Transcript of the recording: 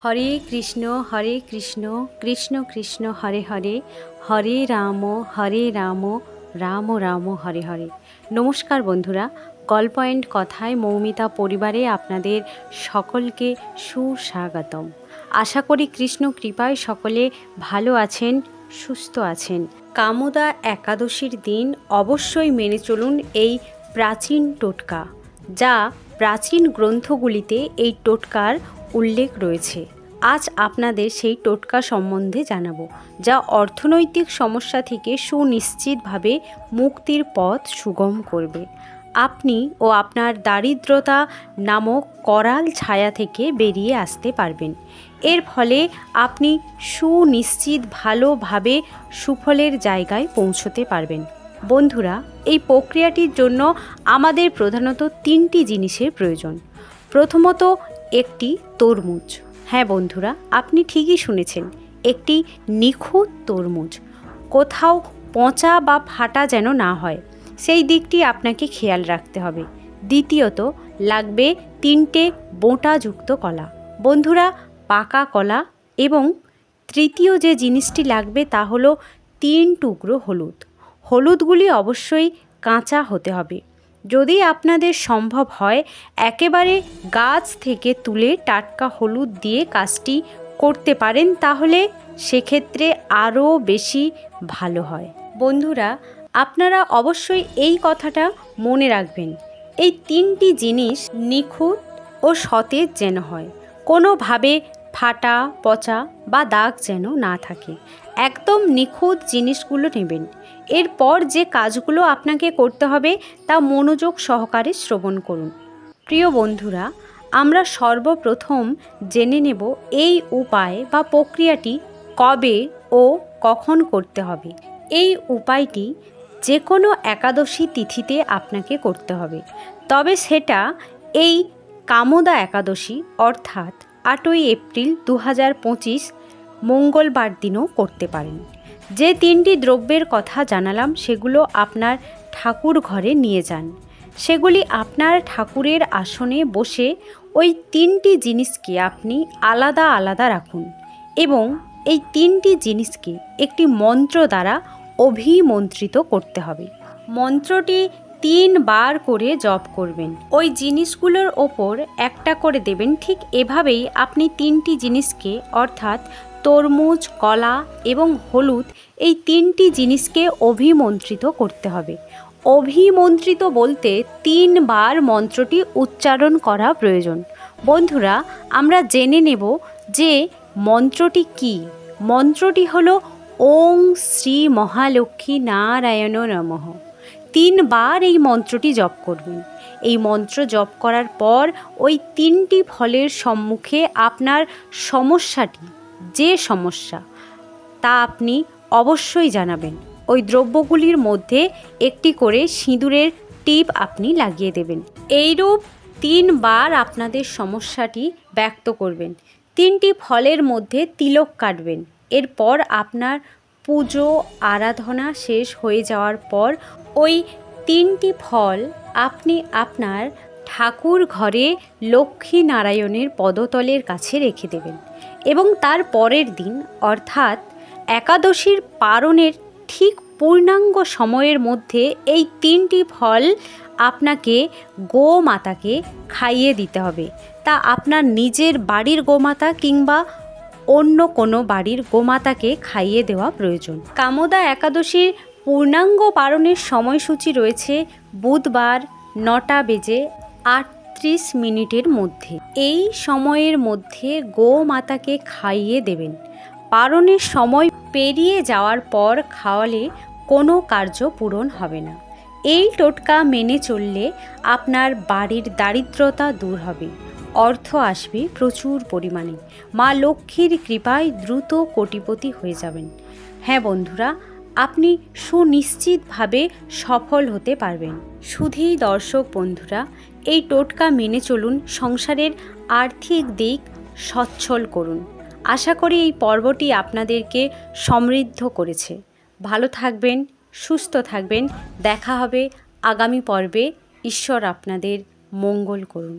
हरे कृष्ण कृष्ण कृष्ण हरे हरे हरे राम राम राम हरे हरे। नमस्कार बंधुरा, गल्प एंड कथाय मौमिता परिवारे आपनादेर सकलके सुस्वागतम। आशा करी कृष्ण कृपाय सकले भालो आछेन, सुस्थ आछेन। कामोदा एकादशीर दिन अवश्यई मेने चलुन एई प्राचीन टोटका, जा प्राचीन ग्रंथगुलिते एई टोटकार उल्लेख रयेछे। आज आपनादेर सेई टोटका सम्बन्धे जानाबो, जा अर्थनैतिक समस्या थेके सुनिश्चितभावे मुक्तिर पथ सुगम करबे। आपनी ओ आपनार दारिद्रता नामक कराल छाया थेके बेरिये आसते पारबेन। एर फले आपनी सुनिश्चित भालोभावे सुफलेर जायगाय पौंछते पारबेन। बंधुरा, এই প্রক্রিয়াটির জন্য আমাদের প্রধানত তিনটি জিনিসের প্রয়োজন। প্রথমত একটি তরমুজ। হ্যাঁ বন্ধুরা, আপনি ঠিকই শুনেছেন, একটি নিখুঁত তরমুজ। কোথাও পচা বা ফাটা যেন না হয়, সেই দিকটি আপনাকে খেয়াল রাখতে হবে। দ্বিতীয়ত লাগবে 3টে বোঁটাযুক্ত কলা। বন্ধুরা, পাকা কলা। এবং তৃতীয় যে জিনিসটি লাগবে তা হলো 3 টুকরো হলুদ। হলুদগুলি অবশ্যই কাঁচা হতে হবে। যদি আপনাদের সম্ভব হয় একেবারে গাছ থেকে তুলে টাটকা হলুদ দিয়ে কাজটি করতে পারেন, তাহলে সেক্ষেত্রে আরও বেশি ভালো হয়। বন্ধুরা, আপনারা অবশ্যই এই কথাটা মনে রাখবেন, এই 3টি জিনিস নিখুঁত ও সতেজ যেন হয়, কোনোভাবে ফাটা পচা বা দাগ যেন না থাকে। একদম নিখুঁত জিনিসগুলো নেবেন। এরপর যে কাজগুলো আপনাকে করতে হবে তা মনোযোগ সহকারে শ্রবণ করুন। প্রিয় বন্ধুরা, আমরা সর্বপ্রথম জেনে নেব এই উপায় বা প্রক্রিয়াটি কবে ও কখন করতে হবে। এই উপায়টি যে কোনো একাদশী তিথিতে আপনাকে করতে হবে, তবে সেটা এই কামোদা একাদশী অর্থাৎ 8ই এপ্রিল 2025 মঙ্গলবার দিনও করতে পারেন। যে 3টি দ্রব্যের কথা জানালাম সেগুলো আপনার ঠাকুর ঘরে নিয়ে যান। সেগুলি আপনার ঠাকুরের আসনে বসে ওই 3টি জিনিসকে আপনি আলাদা আলাদা রাখুন এবং এই 3টি জিনিসকে একটি মন্ত্র দ্বারা অভিমন্ত্রিত করতে হবে। মন্ত্রটি 3 বার করে জপ করবেন। ওই জিনিসগুলোর ওপর একটা করে দেবেন। ঠিক এভাবেই আপনি 3টি জিনিসকে অর্থাৎ তরমুজ, কলা এবং হলুদ, এই 3টি জিনিসকে অভিমন্ত্রিত করতে হবে। অভিমন্ত্রিত বলতে 3 বার মন্ত্রটি উচ্চারণ করা প্রয়োজন। বন্ধুরা, আমরা জেনে নেব যে মন্ত্রটি কি। মন্ত্রটি হলো ওং শ্রী মহালক্ষ্মী নারায়ণ নমঃ। 3 বার এই মন্ত্রটি জপ করবেন। এই মন্ত্র জপ করার পর ওই 3টি ফলের সম্মুখে আপনার সমস্যাটি, যে সমস্যা তা আপনি অবশ্যই জানাবেন। ওই দ্রব্যগুলির মধ্যে একটি করে সিঁদুরের টিপ আপনি লাগিয়ে দেবেন। এইরূপ 3 বার আপনাদের সমস্যাটি ব্যক্ত করবেন। 3টি ফলের মধ্যে তিলক কাটবেন। এরপর আপনার পুজো আরাধনা শেষ হয়ে যাওয়ার পর ওই 3টি ফল আপনি আপনার ঠাকুর ঘরে লক্ষ্মী নারায়ণের পদতলের কাছে রেখে দেবেন এবং তার পরের দিন অর্থাৎ একাদশীর পারণের ঠিক পূর্ণাঙ্গ সময়ের মধ্যে এই 3টি ফল আপনাকে গোমাতাকে খাইয়ে দিতে হবে। তা আপনার নিজের বাড়ির গোমাতা কিংবা অন্য কোনো বাড়ির গোমাতাকে খাইয়ে দেওয়া প্রয়োজন। কামোদা একাদশীর পূর্ণাঙ্গ পারণের সময়সূচি রয়েছে বুধবার 9টা বেজে 38 মিনিটের মধ্যে। এই সময়ের মধ্যে গোমাতাকে খাইয়ে দেবেন। পারণের সময় পেরিয়ে যাওয়ার পর খাওয়ালে কোনো কার্য পূরণ হবে না। এই টোটকা মেনে চললে আপনার বাড়ির দারিদ্রতা দূর হবে, অর্থ আসবে প্রচুর পরিমাণে, মা লক্ষ্মীর কৃপায় দ্রুত কোটিপতি হয়ে যাবেন। হ্যাঁ বন্ধুরা, আপনি সুনিশ্চিতভাবে সফল হতে পারবেন। শুধুই দর্শক বন্ধুরা, এই টোটকা মেনে চলুন, সংসারের আর্থিক দিক সচ্ছল করুন। আশা করি এই পর্বটি আপনাদেরকে সমৃদ্ধ করেছে। ভালো থাকবেন, সুস্থ থাকবেন। দেখা হবে আগামী পর্বে। ঈশ্বর আপনাদের মঙ্গল করুন।